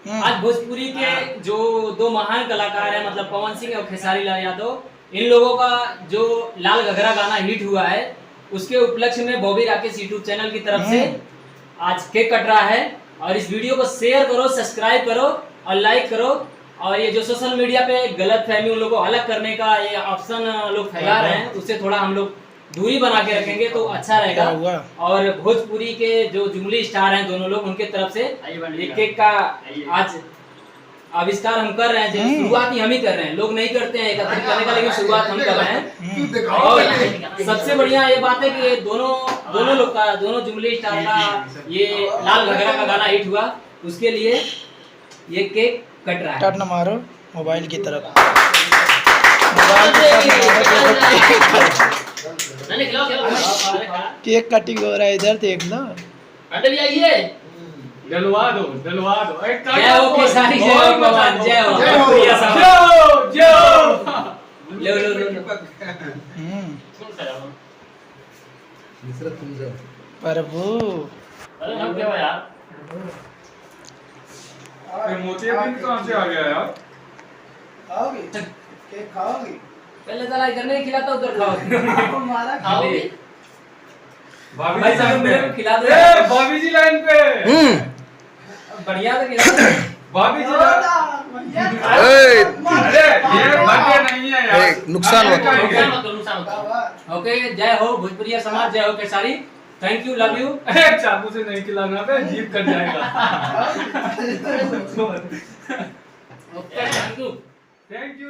आज भोजपुरी के जो दो महान कलाकार हैं, मतलब पवन सिंह और खेसारी लाल यादव, इन लोगों का जो लाल घगरा गाना हिट हुआ है, उसके उपलक्ष्य में बॉबी राकेश यूट्यूब चैनल की तरफ से आज केक कट रहा है। और इस वीडियो को शेयर करो, सब्सक्राइब करो और लाइक करो। और ये जो सोशल मीडिया पे गलत फहमी उन लोगों को अलग करने का ये ऑप्शन लोग फैला रहे हैं, उससे थोड़ा हम लोग दूरी बना के रखेंगे तो अच्छा रहेगा। और भोजपुरी के जो जुमली स्टार हैं दोनों लोग, उनके तरफ से ये केक का आज आविष्कार हम कर रहे हैं। शुरुआत ही हम ही कर रहे हैं, लोग नहीं करते हैं एकत्रित करने का, लेकिन शुरुआत हम कर रहे हैं। और सबसे बढ़िया ये बात है कि दोनों लोग का, दोनों जुमली स्टार का ये लाल घगरा का गाना हिट हुआ, उसके लिए ये केक कट रहा है। कट न मारो मोबाइल की तरफ। केक कटिंग हो रहा है, इधर देख लो। डलवा दो। जय हो खेसारी, जय हो पवन, जय हो लो। प्रभु मोतियाबिंद कहाँ से आ गया यार? खाओगी केक खाओगी? पहले चला इधर नहीं खिलाता, उधर खाओगी। भाभी जी मेरे को खिला दो। भाभी जी लाइन पे। बढ़िया तो खिला। भाभी जी अरे ये बर्थडे नहीं है यार, नुकसान ओके। जय हो भोजपुरिया समाज, जय हो Khesari. Thank you, love you. चाकू से नहीं खिलाना पे जीभ कट जाएगा। Okay, thank you. Thank you.